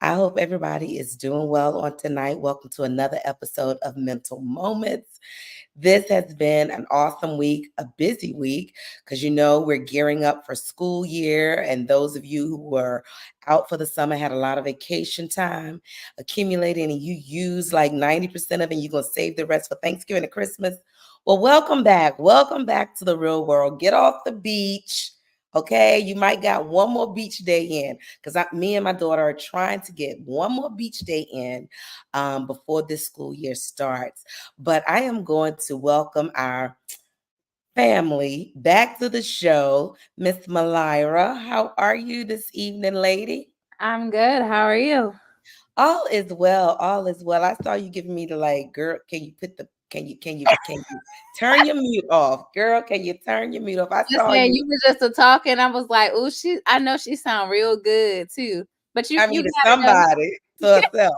I hope everybody is doing well on tonight. Welcome to another episode of Mental Moments. This has been an awesome week, a busy week, because we're gearing up for school year. And those of you who were out for the summer had a lot of vacation time accumulating, and you use like 90% of it, and you're going to save the rest for Thanksgiving and Christmas. Well, welcome back. Welcome back to the real world. Get off the beach. Okay, you might got one more beach day in because me and my daughter are trying to get one more beach day in before this school year starts. But I am going to welcome our family back to the show. Miss Malira, how are you this evening, lady? I'm good. How are you? All is well. All is well. I saw you giving me the like, girl. Can you turn your mute off, girl? Can you turn your mute off? I Just saw saying, you. you was just a talking. I was like, "Oh, I know she sound real good too." But you, I you mean, to got it though. somebody to herself.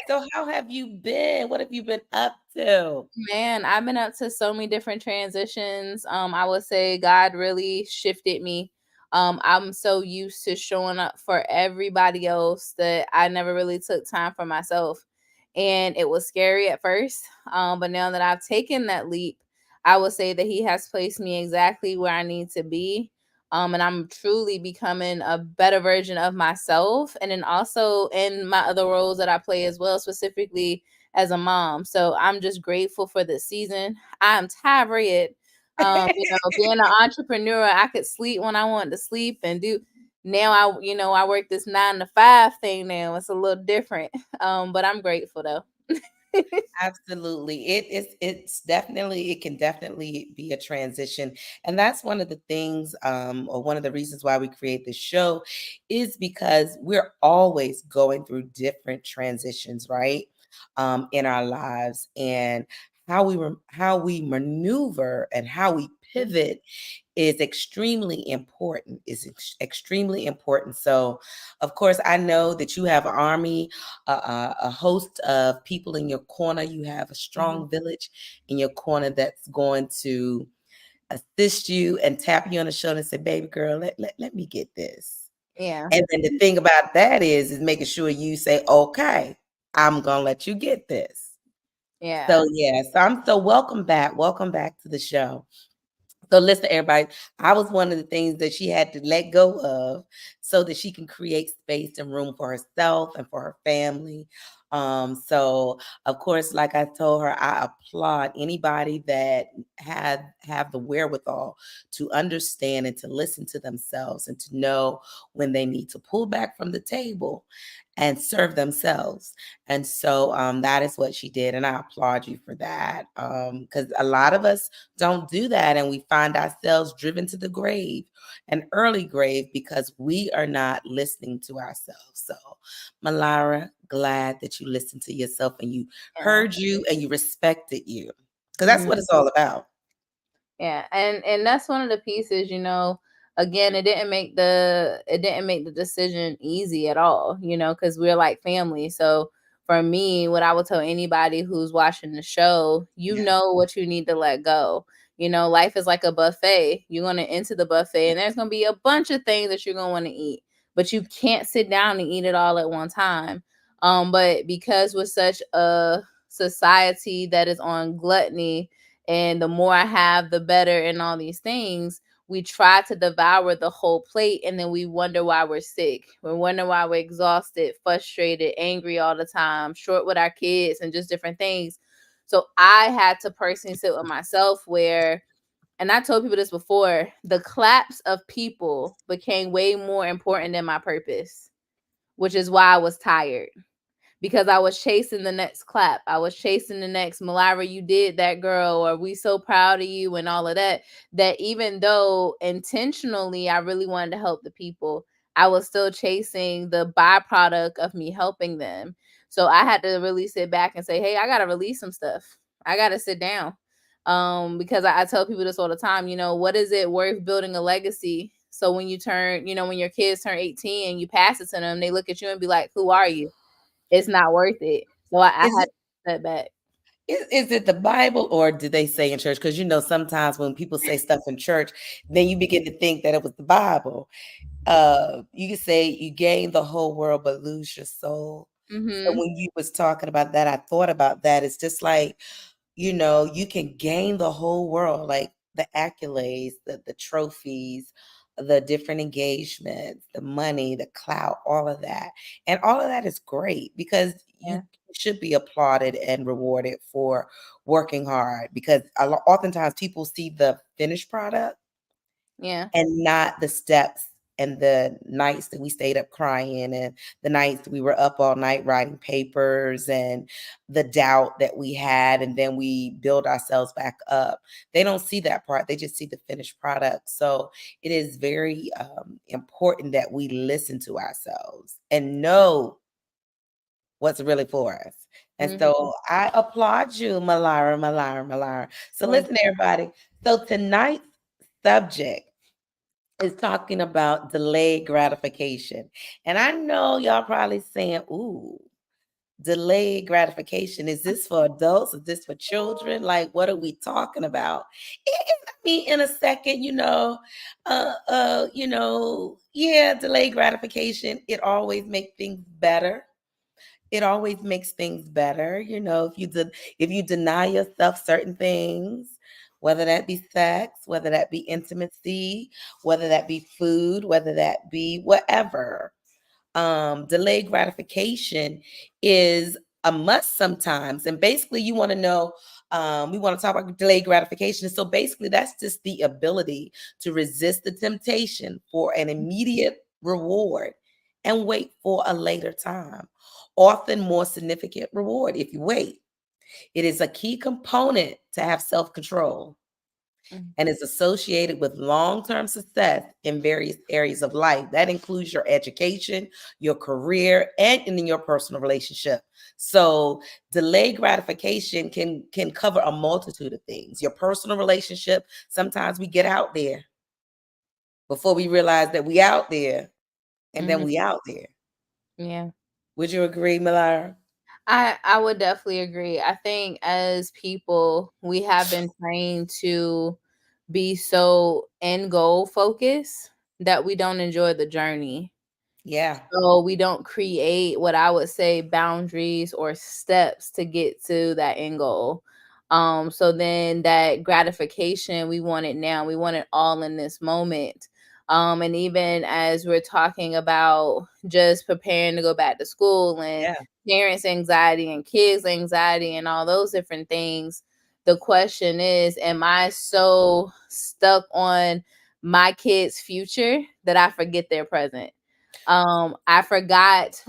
So how have you been? What have you been up to? Man, I've been up to so many different transitions. I would say God really shifted me. I'm so used to showing up for everybody else that I never really took time for myself. And it was scary at first. But now that I've taken that leap, I would say that He has placed me exactly where I need to be. And I'm truly becoming a better version of myself. And then also in my other roles that I play as well, specifically as a mom. So I'm just grateful for this season. I'm tired. Being an entrepreneur, I could sleep when I wanted to sleep and do. Now I work this 9 to 5 thing now. It's a little different. But I'm grateful though. Absolutely. It can definitely be a transition. And that's one of the things, or one of the reasons why we create this show is because we're always going through different transitions, right? In our lives, and how we maneuver and how we pivot is extremely important. So of course I know that you have an army, a host of people in your corner. You have a Mhm. strong village in your corner that's going to assist you and tap you on the shoulder and say, baby girl, let me get this. Yeah. And then the thing about that is making sure you say, okay, I'm gonna let you get this. So Yeah. yeah, so welcome back. Welcome back to the show. So listen, everybody, I was one of the things that she had to let go of so that she can create space and room for herself and for her family. So of course, like I told her, I applaud anybody that have the wherewithal to understand and to listen to themselves and to know when they need to pull back from the table and serve themselves. And so that is what she did. And I applaud you for that. Because a lot of us don't do that. And we find ourselves driven to the grave, an early grave, because we are not listening to ourselves. So, Malara, glad that you listened to yourself and you Yeah. heard you and you respected you. Because that's Mhm. what it's all about. Yeah, and that's one of the pieces, again, it didn't make the decision easy at all, because we're like family. So for me, what I would tell anybody who's watching the show, you Yeah. know what you need to let go. Life is like a buffet. You're going to enter the buffet and there's going to be a bunch of things that you're going to want to eat, but you can't sit down and eat it all at one time. But because we're such a society that is on gluttony, and the more I have, the better, and all these things, we try to devour the whole plate, and then we wonder why we're sick. We wonder why we're exhausted, frustrated, angry all the time, short with our kids, and just different things. So I had to personally sit with myself where, and I told people this before, the claps of people became way more important than my purpose, which is why I was tired, because I was chasing the next clap. I was chasing the next Malira, you did that, girl, or we so proud of you and all of that. That even though intentionally I really wanted to help the people, I was still chasing the byproduct of me helping them. So I had to really sit back and say, hey, I gotta release some stuff. I gotta sit down. Because I tell people this all the time, what is it worth building a legacy? So when you turn, when your kids turn 18 and you pass it to them, they look at you and be like, who are you? It's not worth it. So I Is had it to step back. is it the Bible or did they say in church? Because sometimes when people say stuff in church, then you begin to think that it was the Bible. You could say you gain the whole world but lose your soul. So Mhm. when you was talking about that, I thought about that. It's just like, you can gain the whole world, like the accolades, the trophies, the different engagements, the money, the clout, all of that. And all of that is great because you Yeah. should be applauded and rewarded for working hard because oftentimes people see the finished product Yeah. and not the steps and the nights that we stayed up crying and the nights we were up all night writing papers and the doubt that we had and then we build ourselves back up. They don't see that part. They just see the finished product. So it is very important that we listen to ourselves and know what's really for us. And Mhm. so I applaud you, Malara. So Thank listen, you. everybody. So tonight's subject is talking about delayed gratification. And I know y'all probably saying, ooh, delayed gratification. Is this for adults? Is this for children? Like, what are we talking about? I mean, in a second, yeah, delayed gratification, it always makes things better. It always makes things better. If you deny yourself certain things, whether that be sex, whether that be intimacy, whether that be food, whether that be whatever. Delayed gratification is a must sometimes. And basically, you want to know, we want to talk about delayed gratification. So basically, that's just the ability to resist the temptation for an immediate reward and wait for a later time, often more significant reward if you wait. It is a key component to have self control Mhm. and is associated with long term success in various areas of life. That includes your education, your career, and in your personal relationship. So, delayed gratification can cover a multitude of things. Your personal relationship, sometimes we get out there before we realize that we out there, and then Mhm. we out there. Yeah. Would you agree, Milara? I would definitely agree. I think as people, we have been trained to be so end goal focused that we don't enjoy the journey. Yeah. So we don't create what I would say boundaries or steps to get to that end goal. So then that gratification, we want it now. We want it all in this moment. And even as we're talking about just preparing to go back to school and Yeah. parents' anxiety and kids' anxiety and all those different things, the question is, am I so stuck on my kids' future that I forget their present? I forgot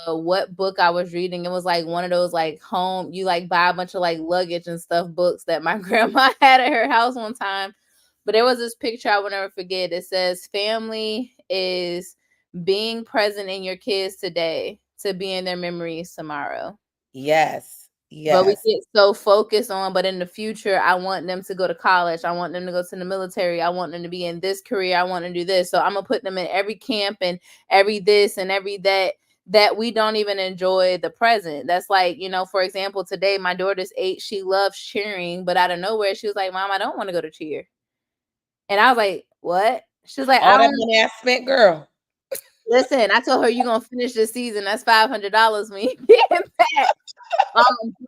what book I was reading. It was like one of those like home, you like buy a bunch of like luggage and stuff books that my grandma had at her house one time. But there was this picture I will never forget. It says family is being present in your kids today to be in their memories tomorrow. Yes. But we Yes. get so focused on, but in the future, I want them to go to college. I want them to go to the military. I want them to be in this career. I want them to do this. So I'm gonna put them in every camp and every this and every that we don't even enjoy the present. That's like, for example, today my daughter's 8. She loves cheering, but out of nowhere, she was like, "Mom, I don't want to go to cheer." And I was like, "What?" She was like, All "I that don't money I spent, girl. listen." I told her, "You're gonna finish this season. That's $500 when you get back."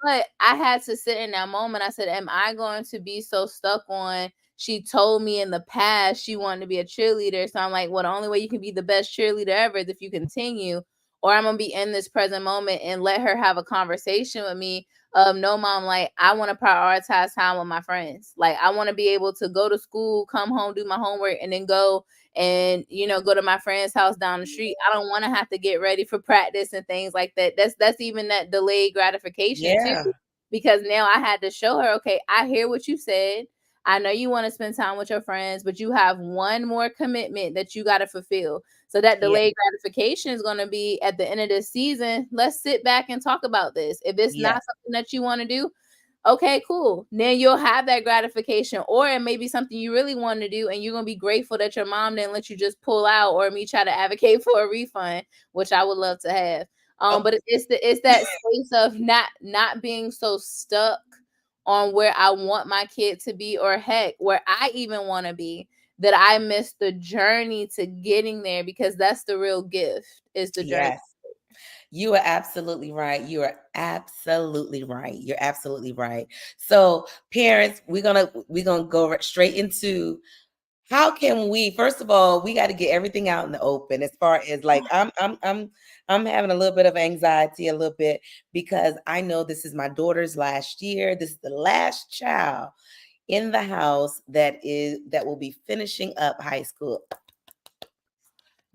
But I had to sit in that moment. I said, am I going to be so stuck on she told me in the past she wanted to be a cheerleader. So I'm like, well, the only way you can be the best cheerleader ever is if you continue. Or I'm gonna be in this present moment and let her have a conversation with me. No, mom, like I want to prioritize time with my friends. Like I want to be able to go to school, come home, do my homework, and then go and go to my friend's house down the street. I don't want to have to get ready for practice and things like that. That's even that delayed gratification too, Yeah. because now I had to show her, okay, I hear what you said. I know you want to spend time with your friends, but you have one more commitment that you got to fulfill. So that Yeah. delayed gratification is going to be at the end of this season. Let's sit back and talk about this. If it's Yeah. not something that you want to do, okay, cool. Then you'll have that gratification, or it may be something you really want to do, and you're gonna be grateful that your mom didn't let you just pull out, or me try to advocate for a refund, which I would love to have. Oh, But it's that space of not being so stuck on where I want my kid to be, or heck, where I even want to be. that I miss the journey to getting there, because that's the real gift, is the journey. Yes. You are absolutely right. You are absolutely right. You're absolutely right. So, parents, we're gonna go straight into how can we. First of all, we got to get everything out in the open. As far as like, I'm having a little bit of anxiety, a little bit, because I know this is my daughter's last year. This is the last child in the house that will be finishing up high school.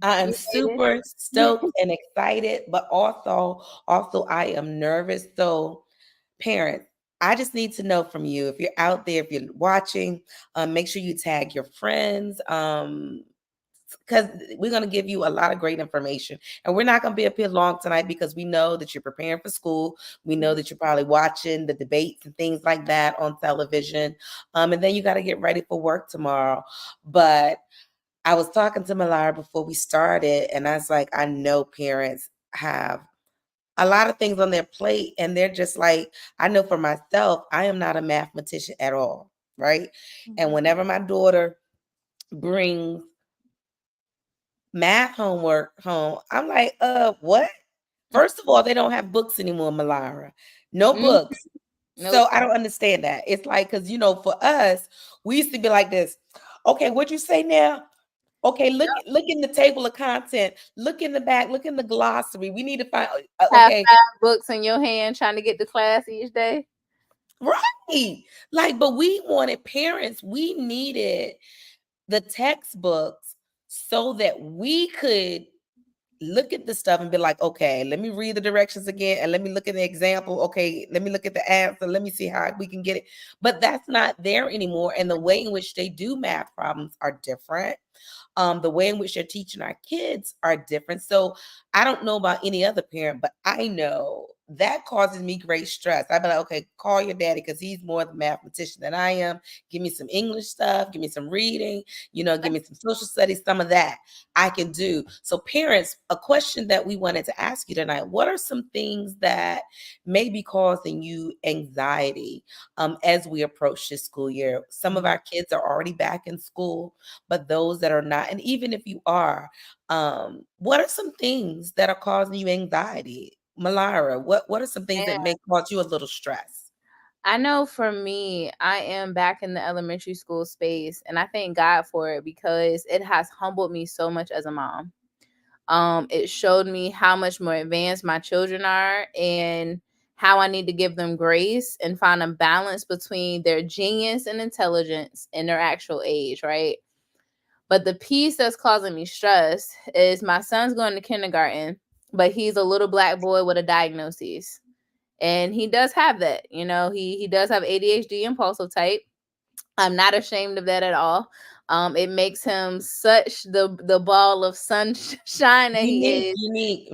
I am You made super stoked and excited, but also I am nervous. So, parents, I just need to know from you, if you're out there, if you're watching, make sure you tag your friends. Because we're going to give you a lot of great information, and we're not going to be up here long tonight because we know that you're preparing for school. We know it. that you're probably watching the debates and things like that on television. And then you got to get ready for work tomorrow. But I was talking to Malara before we started, and I was like, I know parents have a lot of things on their plate, and they're just like, I know for myself, I am not a mathematician at all, right? And Mhm. whenever my daughter brings math homework home, I'm like, what? First of all, they don't have books anymore, Malara. No Mhm. books. Nope. So I don't understand that. It's like, because, for us, we used to be like this. Okay, what'd you say now? Okay, look in the table of content. Look in the back. Look in the glossary. We need to find. Have Okay, 5 books in your hand trying to get to class each day. right. Like, but we wanted parents. We needed the textbooks so that we could look at the stuff and be like, okay, let me read the directions again, and let me look at the example. Okay, let me look at the answer. Let me see how we can get it. But that's not there anymore, and the way in which they do math problems are different. The way in which they're teaching our kids are different. So I don't know about any other parent, but I know that causes me great stress. I'd be like, okay, call your daddy because he's more the mathematician than I am. Give me some English stuff, give me some reading, give me some social studies, some of that I can do. So, parents, a question that we wanted to ask you tonight: what are some things that may be causing you anxiety as we approach this school year? Some of Mhm. our kids are already back in school, but those that are not, and even if you are, what are some things that are causing you anxiety? Malara, what are some things that may cause you a little stress? I know for me, I am back in the elementary school space, and I thank God for it because it has humbled me so much as a mom. It showed me how much more advanced my children are, and how I need to give them grace and find a balance between their genius and intelligence and their actual age, right? But the piece that's causing me stress is my son's going to kindergarten, but he's a little black boy with a diagnosis. And he does have that. He does have ADHD impulsive type. I'm not ashamed of that at all. It makes him such the ball of sunshine that he Unique, is. unique.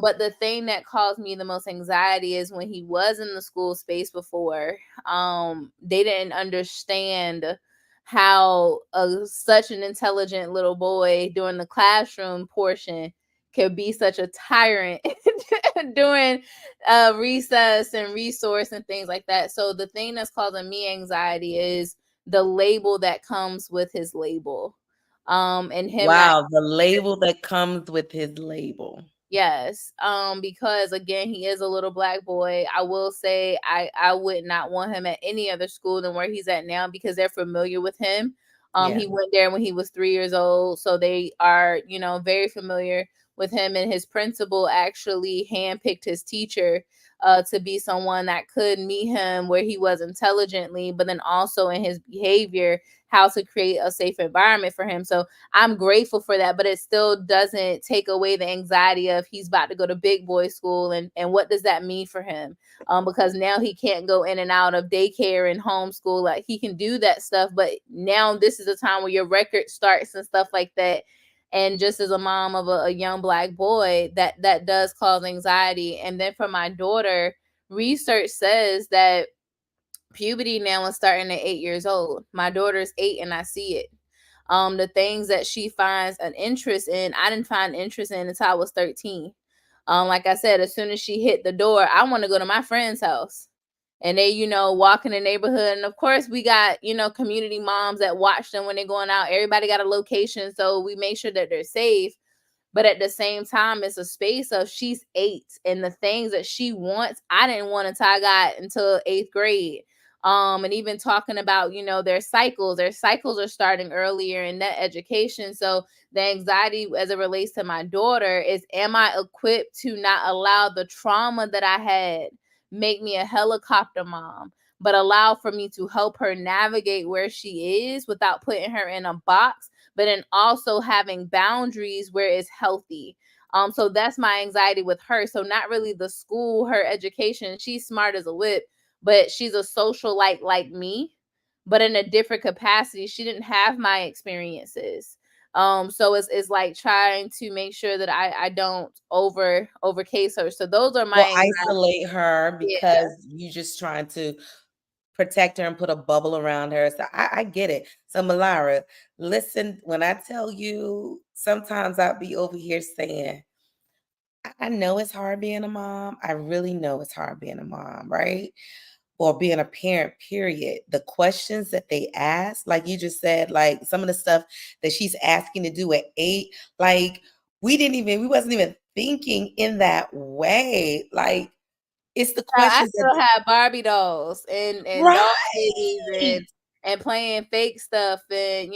But the thing that caused me the most anxiety is when he was in the school space before, they didn't understand how such an intelligent little boy during the classroom portion could be such a tyrant during recess and resource and things like that. So the thing that's causing me anxiety is the label that comes with his label. And him not. Wow, the label that comes with his label. Yes. Because again, he is a little black boy. I will say I would not want him at any other school than where he's at now because they're familiar with him. Yeah. He went there when he was 3 years old, so they are, very familiar with him. And his principal actually handpicked his teacher to be someone that could meet him where he was intelligently, but then also in his behavior, how to create a safe environment for him. So I'm grateful for that, but it still doesn't take away the anxiety of he's about to go to big boy school, and what does that mean for him? Because now he can't go in and out of daycare and homeschool. Like, he can do that stuff, but now this is a time where your record starts and stuff like that. And just as a mom of a young black boy, that does cause anxiety. And then for my daughter, research says that puberty now is starting at 8 years old. My daughter's 8 and I see it. The things that she finds an interest in, I didn't find interest in until I was 13. Like I said, as soon as she hit the door, I want to go to my friend's house. and they, walk in the neighborhood. And of course, we got, community moms that watch them when they're going out. Everybody got a location, so we make sure that they're safe. But at the same time, it's a space of she's 8, and the things that she wants, I didn't want until I got into 8th grade. And even talking about, their cycles are starting earlier in that education. So the anxiety as it relates to my daughter is, am I equipped to not allow the trauma that I had make me a helicopter mom, but allow for me to help her navigate where she is without putting her in a box, but then also having boundaries where it's healthy. So that's my anxiety with her. So not really the school, her education. She's smart as a whip, but she's a social like me, but in a different capacity. She didn't have my experiences. So it's like trying to make sure that I don't overcase her. So those are my Or anxieties. isolate her Yeah. because you just trying to protect her and put a bubble around her. So I get it. So Malara, listen, when I tell you, sometimes I'll be over here saying, I know it's hard being a mom. I really know it's hard being a mom, right? Or being a parent, period. The questions that they ask, like you just said, like some of the stuff that she's asking to do at 8, like we wasn't even thinking in that way. Like it's the I questions that still have Barbie dolls and doll babies right. and playing fake stuff and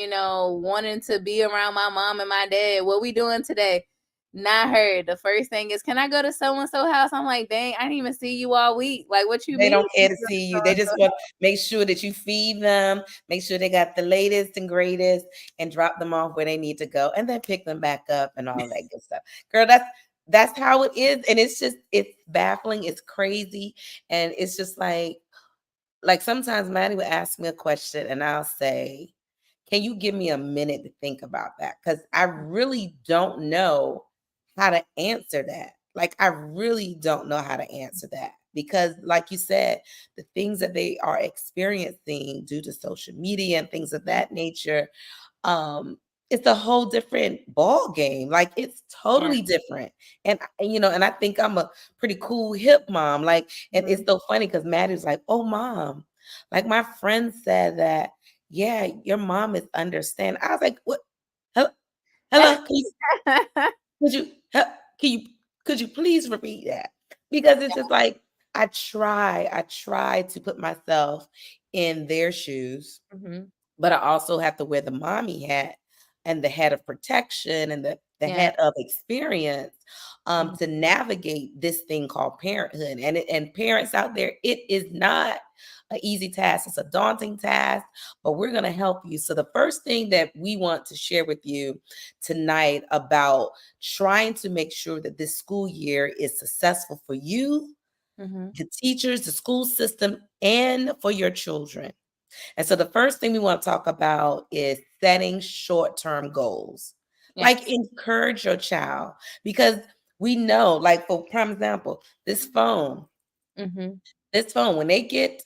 wanting to be around my mom and my dad. What we doing today? Not her. The first thing is, can I go to so and so house? I'm like, dang, I didn't even see you all week. Like, what you They mean? don't care to see you. They just want to make sure that you feed them, make sure they got the latest and greatest, and drop them off where they need to go, and then pick them back up and all that good stuff. Girl, that's how it is, and it's baffling, it's crazy, and it's just like sometimes Maddie would ask me a question, and I'll say, "Can you give me a minute to think about that?" Because I really don't know how to answer that. Like, I really don't know how to answer that because, like you said, the things that they are experiencing due to social media and things of that nature, um, it's a whole different ball game. Like, it's Yeah. totally different. And I think I'm a pretty cool hip mom. Like, and Mhm. it's so funny because Maddie's like, "Oh, mom, like my friend said that, yeah, your mom is understand." I was like, "What? Hello, hello, could you he can you could you please repeat that?" Because it's just like I try to put myself in their shoes, Mhm. but I also have to wear the mommy hat and the hat of protection and the Yeah. hat of experience, Mhm. to navigate this thing called parenthood. And parents out there, it is not an easy task. It's a daunting task, but we're going to help you. So the first thing that we want to share with you tonight about trying to make sure that this school year is successful for you, Mhm. the teachers, the school system, and for your children. And so the first thing we want to talk about is setting short-term goals. Like Yes. encourage your child because we know, like for prime example, Mhm. this phone, when they get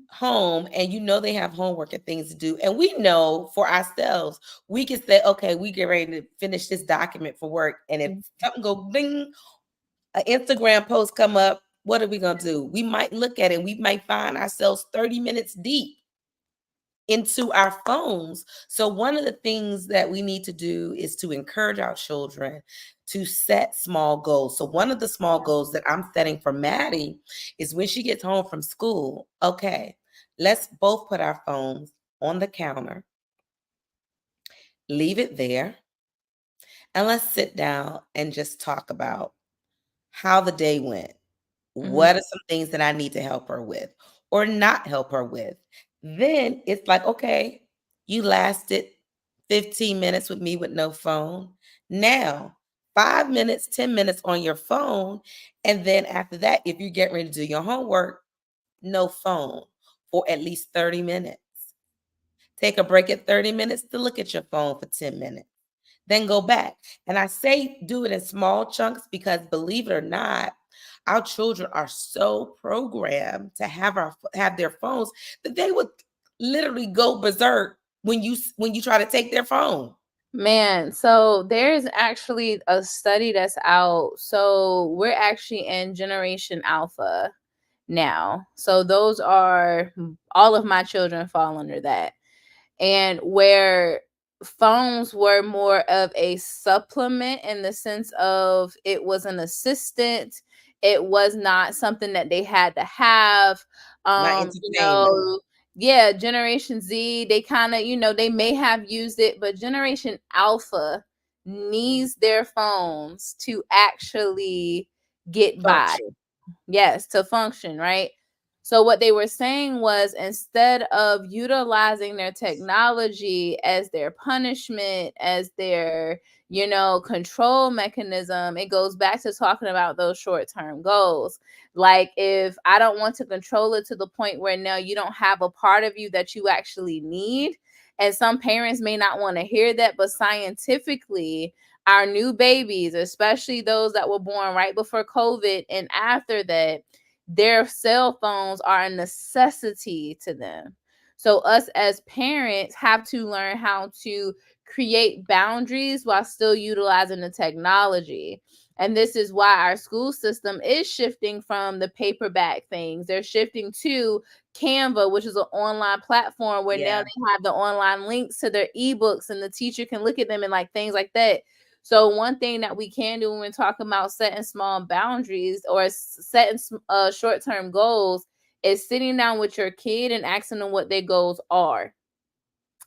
home and they have homework and things to do, and we know for ourselves, we can say, okay, we get ready to finish this document for work. And if Mhm. something go ding, an Instagram post come up, what are we gonna do? We might look at it, we might find ourselves 30 minutes deep into our phones. So one of the things that we need to do is to encourage our children to set small goals. So one of the small goals that I'm setting for Maddie is when she gets home from school, okay, let's both put our phones on the counter, leave it there, and let's sit down and just talk about how the day went. Mhm. What are some things that I need to help her with or not help her with? Then it's like, okay, you lasted 15 minutes with me with no phone. Now, 5 minutes, 10 minutes on your phone. And then after that, if you get ready to do your homework, no phone for at least 30 minutes. Take a break at 30 minutes to look at your phone for 10 minutes, then go back. And I say do it in small chunks because believe it or not, our children are so programmed to have their phones that they would literally go berserk when you try to take their phone. Man, so there's actually a study that's out. So we're actually in Generation Alpha now. So those are all of my children fall under that. And where phones were more of a supplement in the sense of it was an assistant, it was not something that they had to have. Not You entertainment. know, yeah, Generation Z, they kind of, they may have used it, but Generation Alpha needs their phones to actually get by. Function. Yes, to function, right? So what they were saying was, instead of utilizing their technology as their punishment, as their, control mechanism, it goes back to talking about those short-term goals. Like, if I don't want to control it to the point where now you don't have a part of you that you actually need, and some parents may not want to hear that, but scientifically, our new babies, especially those that were born right before COVID and after that, their cell phones are a necessity to them. So us as parents have to learn how to create boundaries while still utilizing the technology. And this is why our school system is shifting from the paperback things. They're shifting to Canva, which is an online platform where now Yeah. they have the online links to their ebooks and the teacher can look at them and like things like that. So one thing that we can do when we're talking about setting small boundaries or setting short-term goals is sitting down with your kid and asking them what their goals are,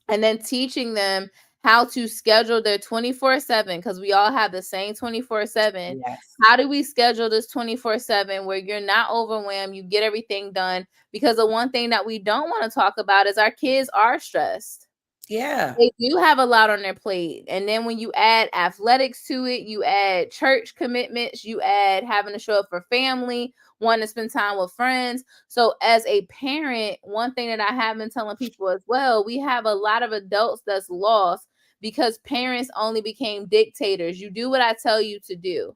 and then teaching them how to schedule their 24/7, because we all have the same 24/7. Yes. How do we schedule this 24/7 where you're not overwhelmed, you get everything done? Because the one thing that we don't want to talk about is our kids are stressed. Yeah. They do have a lot on their plate. And then when you add athletics to it, you add church commitments, you add having to show up for family, wanting to spend time with friends. So, as a parent, one thing that I have been telling people as well, we have a lot of adults that's lost because parents only became dictators. You do what I tell you to do,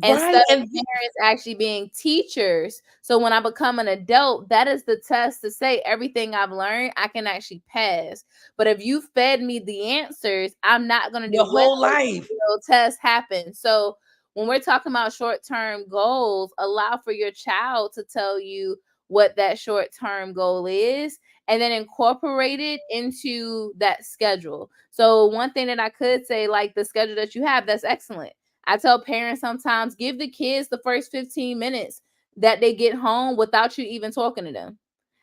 instead Right. of parents actually being teachers. So when I become an adult, that is the test to say everything I've learned, I can actually pass. But if you fed me the answers, I'm not going to do Your well whole life. until tests happen. So when we're talking about short-term goals, allow for your child to tell you what that short-term goal is and then incorporate it into that schedule. So one thing that I could say, like the schedule that you have, that's excellent. I tell parents sometimes, give the kids the first 15 minutes that they get home without you even talking to them.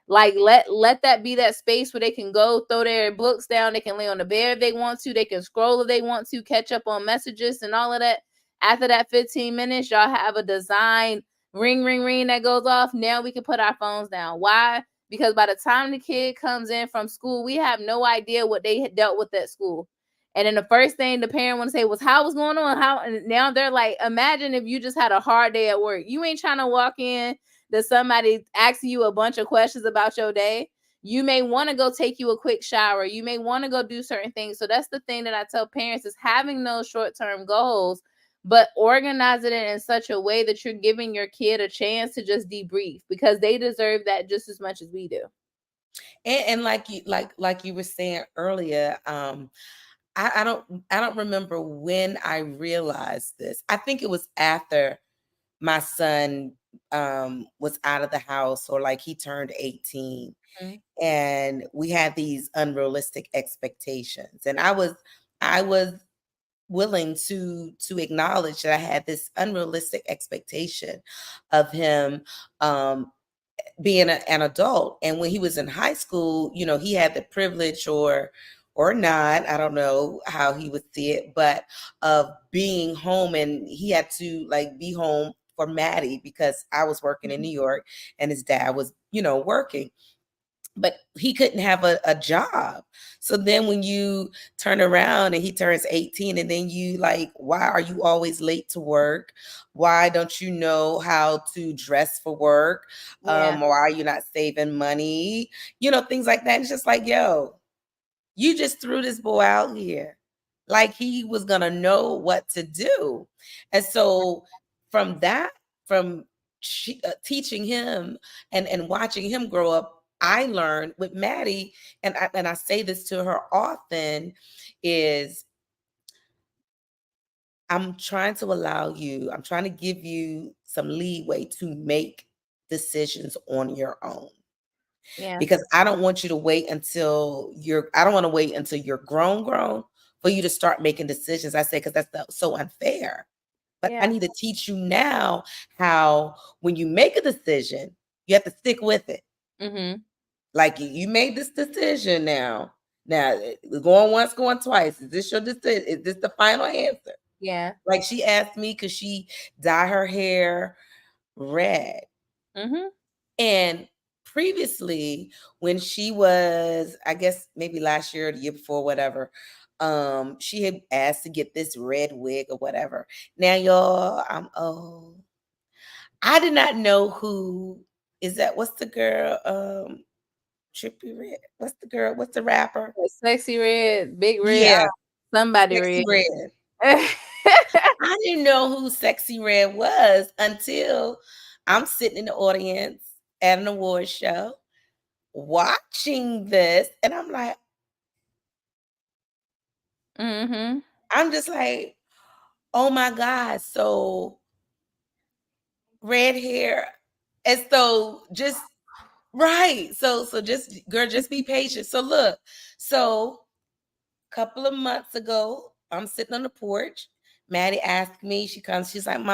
Like, let that be that space where they can go throw their books down, they can lay on the bed if they want to, they can scroll if they want to, catch up on messages and all of that. After that 15 minutes, y'all have a design ring, ring, ring that goes off. Now we can put our phones down. Why? Because by the time the kid comes in from school, we have no idea what they had dealt with at school. And then the first thing the parent want to say was, how was going on? How? And now they're like, imagine if you just had a hard day at work. You ain't trying to walk in to somebody asking you a bunch of questions about your day. You may want to go take you a quick shower. You may want to go do certain things. So that's the thing that I tell parents, is having those short-term goals, but organizing it in such a way that you're giving your kid a chance to just debrief, because they deserve that just as much as we do. And like you were saying earlier, I don't remember when I realized this. I think it was after my son was out of the house, or like he turned 18, Mhm. and we had these unrealistic expectations, and I was willing to acknowledge that I had this unrealistic expectation of him um being an adult. And when he was in high school, he had the privilege, or not, I don't know how he would see it, but of being home, and he had to like be home for Maddie because I was working in New York and his dad was, working, but he couldn't have a job. So then when you turn around and he turns 18, and then you like, why are you always late to work? Why don't you know how to dress for work? Yeah. Why are you not saving money? Things like that. It's just like, yo, you just threw this boy out here like he was going to know what to do. And so from that, from teaching him and watching him grow up, I learned with Maddie, and I say this to her often, is I'm trying to give you some leeway to make decisions on your own. Yeah. Because I don't want you to wait until I don't want to wait until you're grown for you to start making decisions. I say, because so unfair. But I Yeah. need to teach you now how, when you make a decision, you have to stick with it. Mhm. Like, you made this decision now. Now, going once, going twice. Is this your decision? Is this the final answer? Yeah. Like, she asked me, could she dye her hair red? Mhm. And previously, when she was, I guess maybe last year or the year before, whatever, she had asked to get this red wig or whatever. Now, y'all, I'm old. I did not know who is that. What's the girl? Trippy Red. What's the girl? What's the rapper? Sexy Red, Big Red, Yeah, somebody Sexy Red. Red. I didn't know who Sexy Red was until I'm sitting in the audience at an award show watching this, and Mhm. I'm just like, oh my God. So red hair. And so just right. So just, girl, just be patient. So look, so a couple of months ago, I'm sitting on the porch. Maddie asked me, she's like,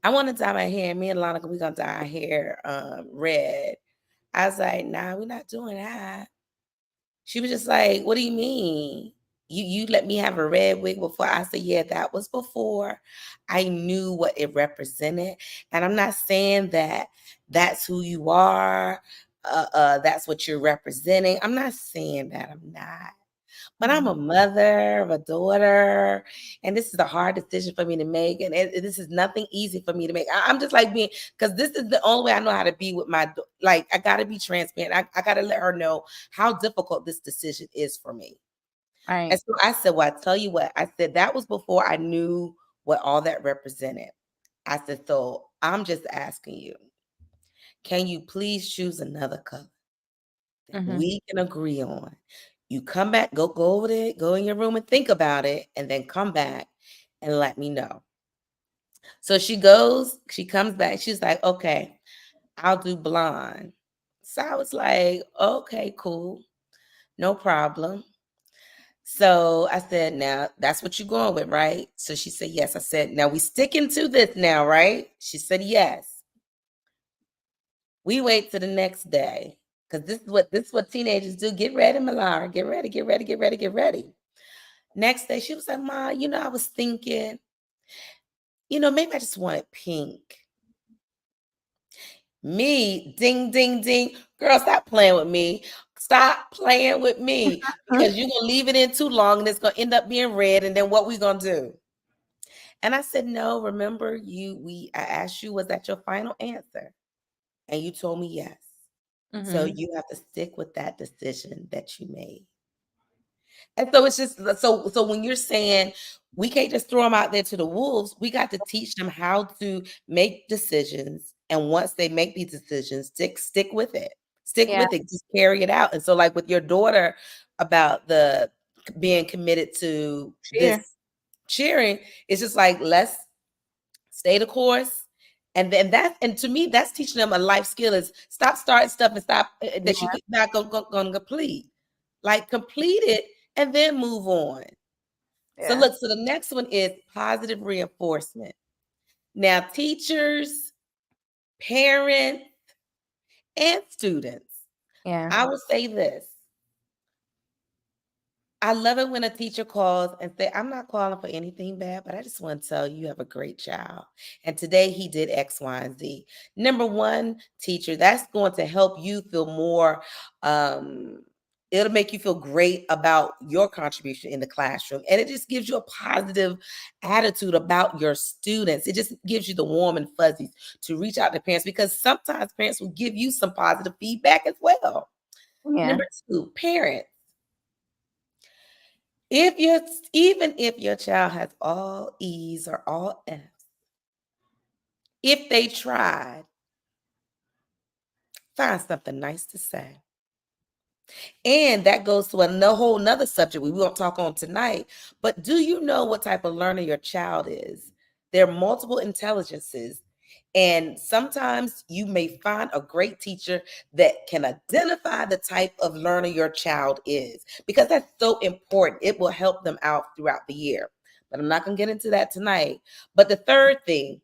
I want to dye my hair. Me and Lana, we gonna dye our hair red. I was like, nah, we're not doing that. She was just like, what do you mean? You let me have a red wig before? I said, yeah, that was before I knew what it represented. And I'm not saying that that's who you are, that's what you're representing. I'm not saying that. I'm not. But I'm a mother of a daughter, and this is a hard decision for me to make, and this is nothing easy for me to make. I'm just like being, because this is the only way I know how to be with like, I got to be transparent. I got to let her know how difficult this decision is for me. And Right. so I said, well, I tell you what, I said, that was before I knew what all that represented. I said, so I'm just asking you, can you please choose another color that Mhm. we can agree on? You come back, go over there, go in your room and think about it, and then come back and let me know. So she comes back, she's like, okay, I'll do blonde. So I was like, okay, cool, no problem. So I said, now that's what you're going with, right? So she said, yes. I said, now we sticking to this now, right? She said, yes. We wait to the next day, because this is what teenagers do. Get ready, Malara. Get ready, get ready, get ready, get ready. Next day, she was like, Ma, I was thinking, maybe I just wanted pink. Me, ding, ding, ding. Girl, stop playing with me. Stop playing with me, because you're going to leave it in too long and it's going to end up being red. And then what we going to do? And I said, no, remember I asked you, was that your final answer? And you told me yes. So Mhm. you have to stick with that decision that you made. And so it's just, so when you're saying we can't just throw them out there to the wolves, we got to teach them how to make decisions. And once they make these decisions, stick with it. Stick Yeah. with it. Just carry it out. And so, like with your daughter, about the being committed to this Cheer. cheering, it's just like, let's stay the course. And to me, that's teaching them a life skill, is stop starting stuff and stop that you Yeah. not gonna complete. Like, complete it and then move on. So Yeah. look, so the next one is positive reinforcement. Now, teachers, parents, and students, Yeah. I will say this. I love it when a teacher calls and say, I'm not calling for anything bad, but I just want to tell you, you have a great child. And today he did X, Y, and Z. Number one, teacher, that's going to help you feel more, it'll make you feel great about your contribution in the classroom. And it just gives you a positive attitude about your students. It just gives you the warm and fuzzies to reach out to parents, because sometimes parents will give you some positive feedback as well. Yeah. Number two, parents. If you Even if your child has all E's or all F's, if they tried, find something nice to say. And that goes to a whole nother subject we won't talk on tonight. But do you know what type of learner your child is? There are multiple intelligences. And sometimes you may find a great teacher that can identify the type of learner your child is, because that's so important. It will help them out throughout the year. But I'm not going to get into that tonight. But the third thing,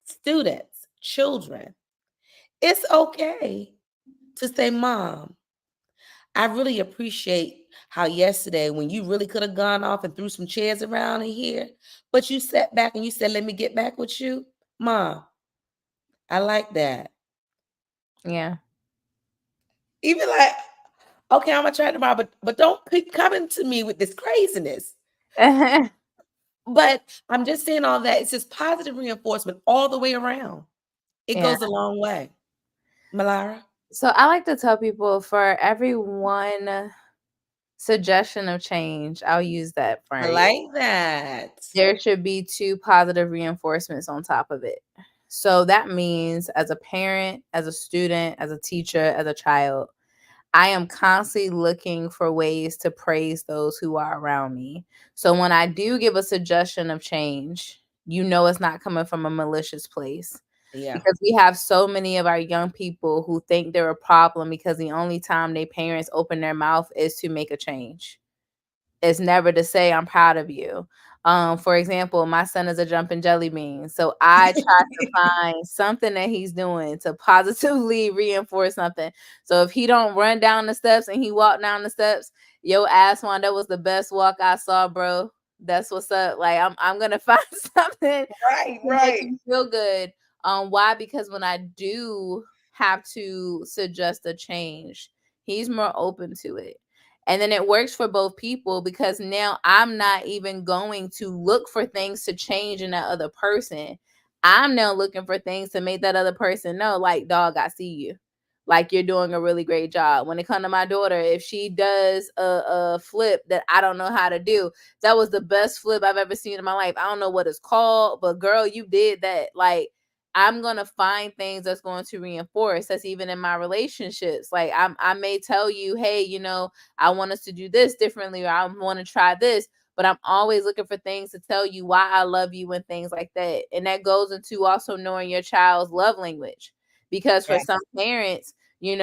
students, children, it's okay to say, Mom, I really appreciate how yesterday, when you really could have gone off and threw some chairs around in here, but you sat back and you said, let me get back with you. Mom, I like that. Yeah. Even like, okay, I'm gonna try it tomorrow, but don't keep coming to me with this craziness. But I'm just saying all that. It's just positive reinforcement all the way around. It Yeah. goes a long way. Malara? So I like to tell people, for every one suggestion of change, I'll use that I phrase, like that. there should be 2 positive reinforcements on top of it. So that means, as a parent, as a student, as a teacher, as a child, I am constantly looking for ways to praise those who are around me. So when I do give a suggestion of change, it's not coming from a malicious place. Yeah. Because we have so many of our young people who think they're a problem because the only time their parents open their mouth is to make a change. It's never to say, I'm proud of you. For example, my son is a jumping jelly bean. So I try to find something that he's doing to positively reinforce something. So if he don't run down the steps and he walk down the steps, yo ass one, that was the best walk I saw, bro. That's what's up. Like I'm gonna find something Right, to make right. him feel good. Why? Because when I do have to suggest a change, he's more open to it. And then it works for both people, because now I'm not even going to look for things to change in that other person. I'm now looking for things to make that other person know, like, dog, I see you. Like, you're doing a really great job. When it comes to my daughter, if she does a flip that I don't know how to do, that was the best flip I've ever seen in my life. I don't know what it's called, but girl, you did that. Like, I'm gonna find things that's going to reinforce. That's even in my relationships. Like, I may tell you, hey, I want us to do this differently, or I want to try this, but I'm always looking for things to tell you why I love you and things like that. And that goes into also knowing your child's love language. Because for some Yes. parents, we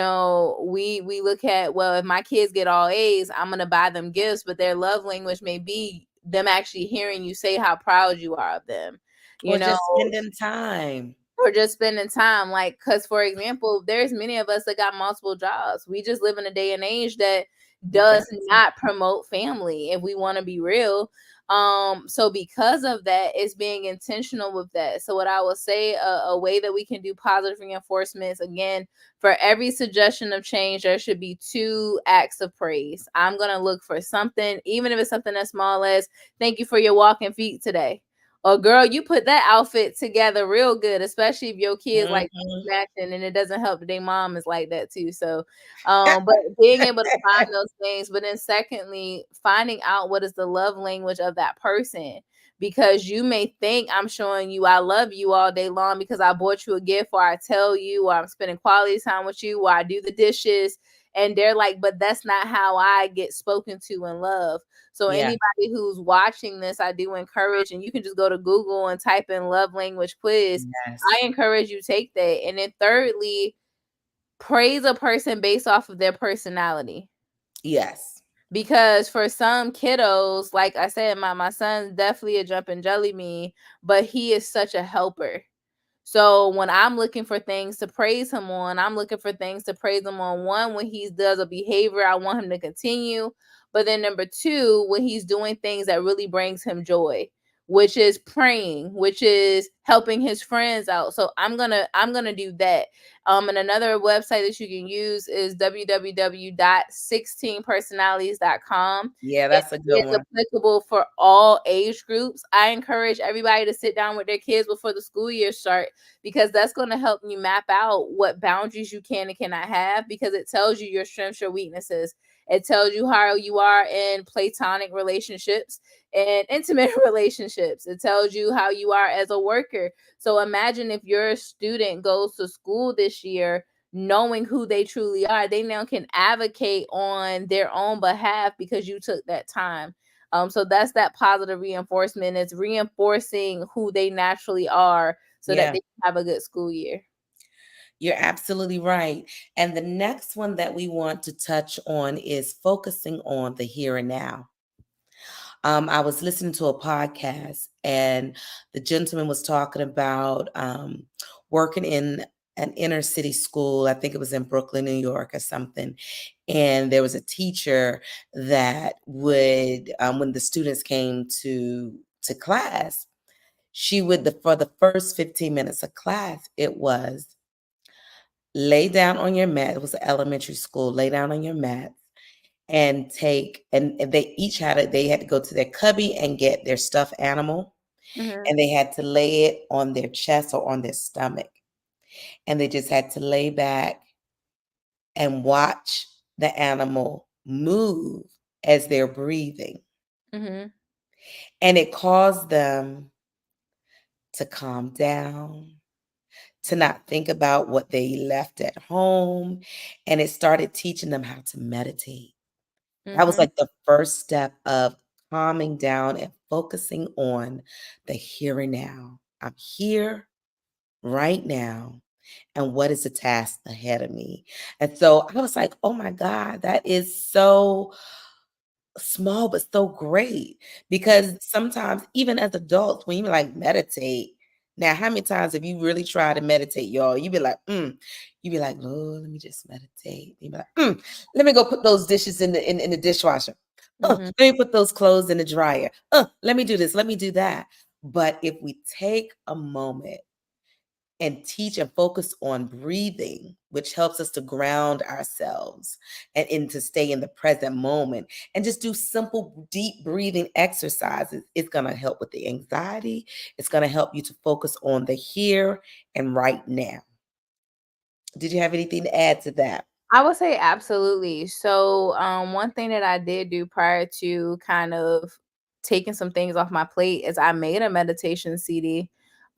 look at, well, if my kids get all A's, I'm gonna buy them gifts, but their love language may be them actually hearing you say how proud you are of them. You Or know, just spending time. or just spending time. Like, because for example, there's many of us that got multiple jobs. We just live in a day and age that does That's it. not promote family, if we want to be real. So because of that, it's being intentional with that. So what I would say, a way that we can do positive reinforcements, again, for every suggestion of change, there should be 2 acts of praise. I'm gonna look for something, even if it's something as small as, thank you for your walking feet today. Oh, girl, you put that outfit together real good, especially if your kids like Mhm. matching, and it doesn't help that their mom is like that too. So, but being able to find those things, but then secondly, finding out what is the love language of that person. Because you may think I'm showing you I love you all day long because I bought you a gift, or I tell you, or I'm spending quality time with you, or I do the dishes. And they're like, but that's not how I get spoken to in love. So Yeah. anybody who's watching this, I do encourage, and you can just go to Google and type in love language quiz. Yes. I encourage you take that. And then thirdly, praise a person based off of their personality. Yes. Because for some kiddos, like I said, my son's definitely a jumping jelly bean, but he is such a helper. So when I'm looking for things to praise him on, I'm looking for things to praise him on. One, when he does a behavior, I want him to continue. But then number 2, when he's doing things that really brings him joy, which is praying, which is helping his friends out. So I'm gonna do that. And another website that you can use is www.16personalities.com. Yeah, It that's a good is one. applicable for all age groups. I encourage everybody to sit down with their kids before the school year start, because that's going to help you map out what boundaries you can and cannot have, because it tells you your strengths, your weaknesses. It tells you how you are in platonic relationships and intimate relationships. It tells you how you are as a worker. So imagine if your student goes to school this year knowing who they truly are, they now can advocate on their own behalf because you took that time. So that's that positive reinforcement. It's reinforcing who they naturally are so that Yeah, they can have a good school year. you're absolutely right. And the next one that we want to touch on is focusing on the here and now. I was listening to a podcast, and the gentleman was talking about working in an inner city school. I think it was in Brooklyn, New York, or something. And there was a teacher that would, when the students came to class, she would for the first 15 minutes of class, it was lay down on your mat. It was an elementary school. Lay down on your mat and take and they each had it. They had to go to their cubby and get their stuffed animal, Mm-hmm. and they had to lay it on their chest or on their stomach, and they just had to lay back and watch the animal move as they're breathing, Mm-hmm. and it caused them to calm down, to not think about what they left at home, and it started teaching them how to meditate. That was Mm-hmm. like the first step of calming down and focusing on the here and now. I'm here right now. And what is the task ahead of me? And so I was like, oh my God, that is so small, but so great. Because sometimes, even as adults, when you like meditate, now how many times have you really tried to meditate, y'all? You be like, you be like, Lord, let me just meditate. You be like, let me go put those dishes in the dishwasher. Mm-hmm. Let me put those clothes in the dryer. Let me do this, let me do that. But if we take a moment and teach and focus on breathing, which helps us to ground ourselves and to stay in the present moment, and just do simple, deep breathing exercises. It's going to help with the anxiety. It's going to help you to focus on the here and right now. Did you have anything to add to that? I would say absolutely. So, one thing that I did do prior to kind of taking some things off my plate is I made a meditation CD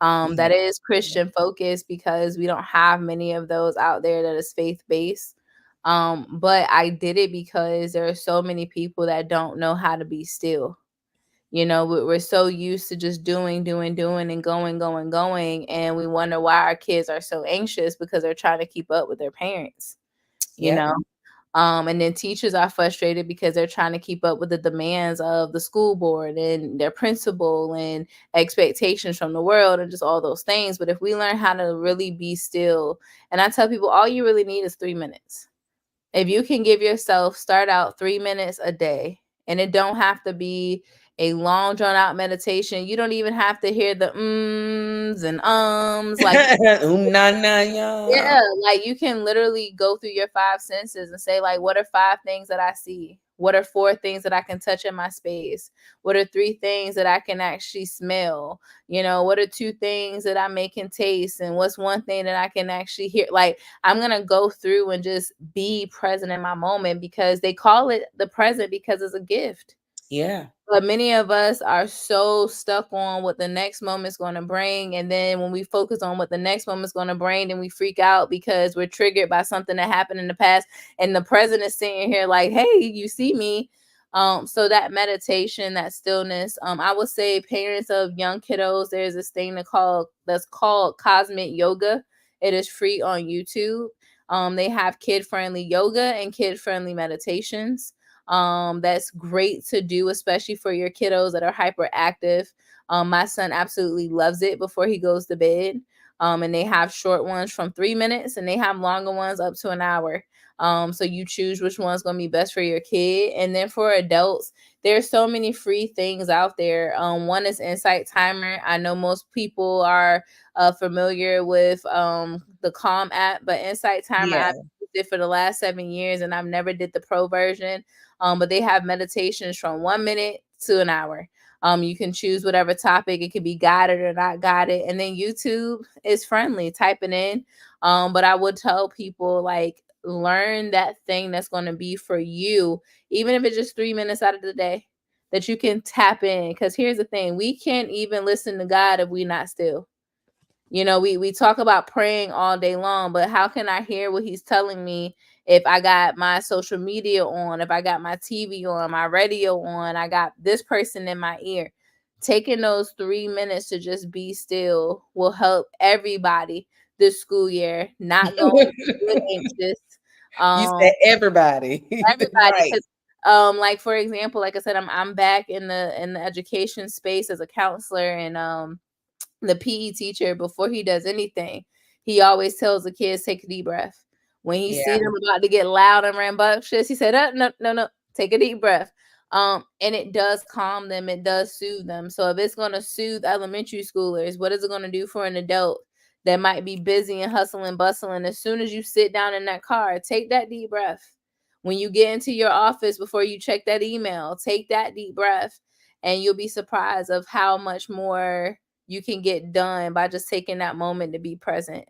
Yeah. that is Christian focused because we don't have many of those out there that is faith based. But I did it because there are so many people that don't know how to be still. You know, we're so used to just doing, and going, and we wonder why our kids are so anxious because they're trying to keep up with their parents, you Yep. know? And then teachers are frustrated because they're trying to keep up with the demands of the school board and their principal and expectations from the world and just all those things. But if we learn how to really be still, and I tell people, all you really need is 3 minutes. If you can give yourself, start out 3 minutes a day, and it don't have to be a long drawn out meditation. You don't even have to hear the ums and ums. Like, Na na ya. yeah, like you can literally go through your five senses and say, like, what are five things that I see? What are four things that I can touch in my space? What are three things that I can actually smell? You know, what are two things that I may can taste? And what's one thing that I can actually hear? Like, I'm gonna go through and just be present in my moment because they call it the present because it's a gift. Yeah. But many of us are so stuck on what the next moment's going to bring. And then when we focus on what the next moment's going to bring, then we freak out because we're triggered by something that happened in the past. And the present is sitting here like, hey, you see me. So that meditation, that stillness, I would say parents of young kiddos, there's this thing that's called cosmic yoga. It is free on YouTube. They have kid-friendly yoga and kid-friendly meditations. That's great to do, especially for your kiddos that are hyperactive. My son absolutely loves it before he goes to bed. And they have short ones from 3 minutes and they have longer ones up to an hour. So you choose which one's going to be best for your kid. And then for adults, there's so many free things out there. One is Insight Timer. I know most people are familiar with the Calm app, but Insight Timer, Yeah. I've used it for the last 7 years and I've never did the pro version. But they have meditations from 1 minute to an hour. You can choose whatever topic. It could be guided or not guided. And then YouTube is friendly. Type it in. But I would tell people like learn that thing that's going to be for you, even if it's just 3 minutes out of the day that you can tap in. Because here's the thing: we can't even listen to God if we're not still. You know, we talk about praying all day long, but how can I hear what he's telling me if I got my social media on, if I got my TV on, my radio on, I got this person in my ear. Taking those 3 minutes to just be still will help everybody this school year not go into anxious. You Um, said everybody. everybody, Right. because like for example, like I said, I'm back in the education space as a counselor, and the PE teacher, before he does anything, he always tells the kids take a deep breath. When he see Yeah. them about to get loud and rambunctious, he said, no, no, no, take a deep breath. And it does calm them, it does soothe them. So if it's gonna soothe elementary schoolers, what is it gonna do for an adult that might be busy and hustling, bustling? As soon as you sit down in that car, take that deep breath. When you get into your office before you check that email, take that deep breath, and you'll be surprised of how much more you can get done by just taking that moment to be present.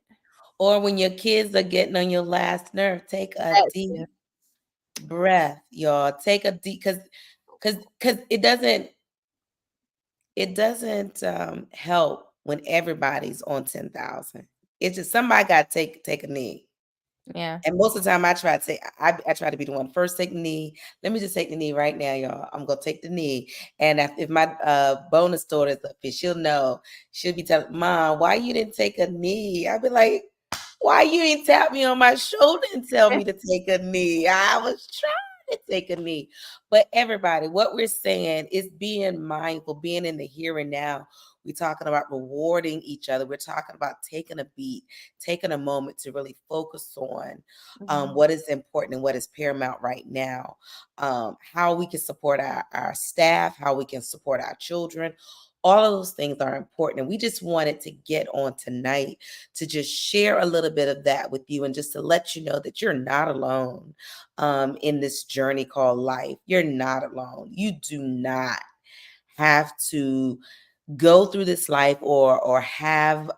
Or when your kids are getting on your last nerve, take a That's it. deep breath, y'all. Take a deep, because it doesn't help when everybody's on 10,000. It's just somebody got to take a knee. Yeah. And most of the time, I try to say, I try to be the one first take the knee. Let me just take the knee right now, y'all. I'm gonna take the knee. And if my bonus daughter's up here, she'll know. She'll be telling Mom, why you didn't take a knee? I'll be like, why you ain't tap me on my shoulder and tell me to take a knee? I was trying to take a knee. But everybody, what we're saying is being mindful, being in the here and now. We're talking about rewarding each other. We're talking about taking a beat, taking a moment to really focus on Mhm. what is important and what is paramount right now. How we can support our staff, how we can support our children. All of those things are important. And we just wanted to get on tonight to just share a little bit of that with you and just to let you know that you're not alone in this journey called life. You're not alone. You do not have to go through this life or have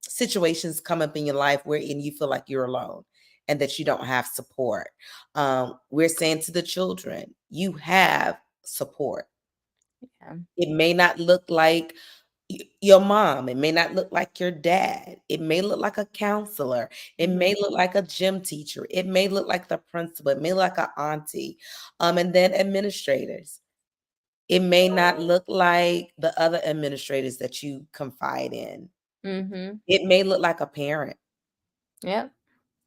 situations come up in your life wherein you feel like you're alone and that you don't have support. We're saying to the children, you have support. Yeah. It may not look like your mom. It may not look like your dad. It may look like a counselor. It Mhm. may look like a gym teacher. It may look like the principal. It may look like an auntie. And then administrators. It may not look like the other administrators that you confide in. Mhm. It may look like a parent. Yep.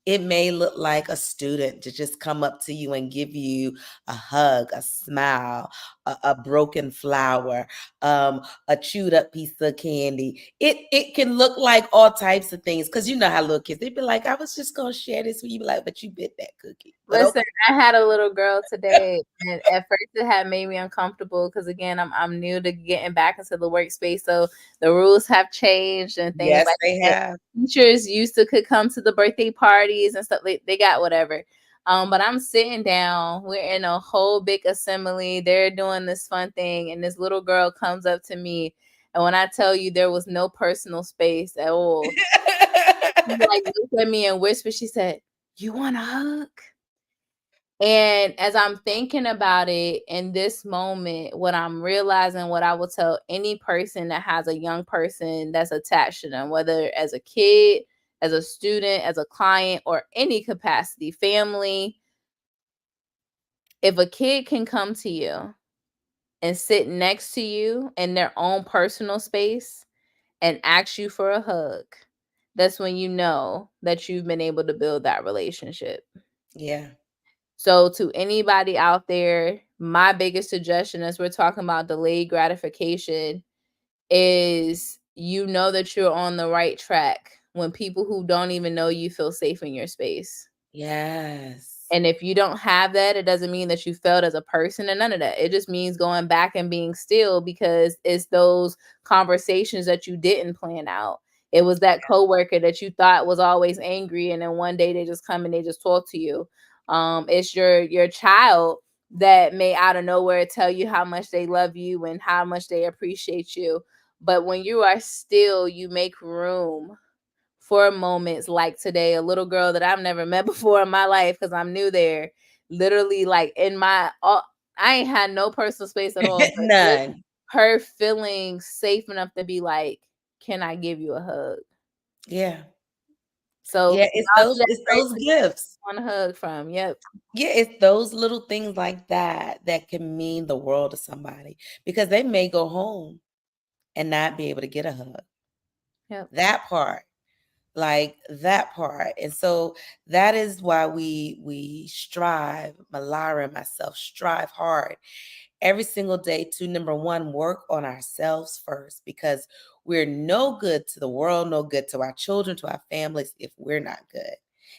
It may look like a student to just come up to you and give you a hug, a smile, a broken flower, a chewed up piece of candy. It can look like all types of things because you know how little kids they be like, I was just gonna share this with you, be like, but you bit that cookie. But Listen, okay, I had a little girl today, and at first it had made me uncomfortable because again, I'm new to getting back into the workspace, so the rules have changed and things yes, like they that. have. Teachers used to could come to the birthday parties and stuff. They got whatever. But I'm sitting down. We're in a whole big assembly. They're doing this fun thing, and this little girl comes up to me, and when I tell you there was no personal space at all, she like looked at me and whispered. She said, "You want a hug?" And as I'm thinking about it in this moment, what I'm realizing, what I will tell any person that has a young person that's attached to them, whether as a kid, as a student, as a client, or any capacity, family, if a kid can come to you and sit next to you in their own personal space and ask you for a hug, that's when you know that you've been able to build that relationship. Yeah, So, to anybody out there, my biggest suggestion as we're talking about delayed gratification is you know that you're on the right track when people who don't even know you feel safe in your space. yes, And if you don't have that, it doesn't mean that you failed as a person and none of that. It just means going back and being still because it's those conversations that you didn't plan out. It was that coworker that you thought was always angry and then one day they just come and they just talk to you. It's your child that may out of nowhere tell you how much they love you and how much they appreciate you. But when you are still, you make room for moments like today. A little girl that I've never met before in my life because I'm new there. Literally, like in my, I ain't had no personal space at all. But none. her feeling safe enough to be like, "Can I give you a hug?" Yeah, So Yeah, y'all do that it's for those everybody gifts. you want a hug from. Yep. Yeah, it's those little things like that that can mean the world to somebody because they may go home and not be able to get a hug. Yep. That part, like that part. And so that is why we strive, Malara and myself strive hard every single day to number one, work on ourselves first because we're no good to the world, no good to our children, to our families if we're not good.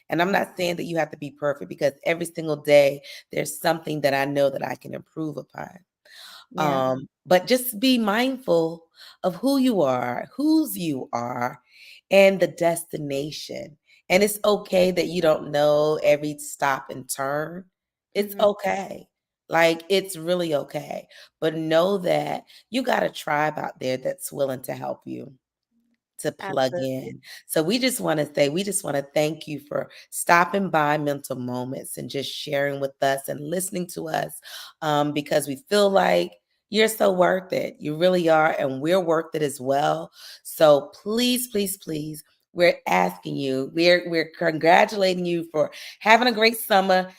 And I'm not saying that you have to be perfect because every single day there's something that I know that I can improve upon. Yeah. But just be mindful of who you are, whose you are, and the destination. And it's okay that you don't know every stop and turn. It's Hmm. okay. Like, it's really okay. But know that you got a tribe out there that's willing to help you to plug Absolutely. in. So we just want to say, we just want to thank you for stopping by Mental Moments and just sharing with us and listening to us because we feel like you're so worth it. You really are. And we're worth it as well. So please, please, please, we're asking you, we're congratulating you for having a great summer,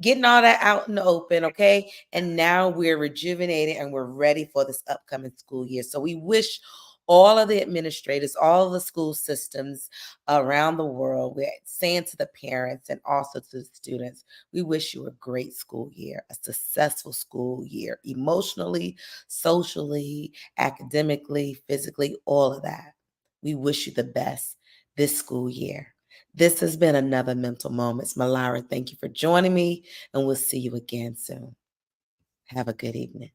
getting all that out in the open, okay? And now we're rejuvenated and we're ready for this upcoming school year. So we wish all of the administrators, all of the school systems around the world, we're saying to the parents and also to the students, we wish you a great school year, a successful school year, emotionally, socially, academically, physically, all of that. We wish you the best this school year. This has been another Mental Moments. Malara, thank you for joining me, and we'll see you again soon. Have a good evening.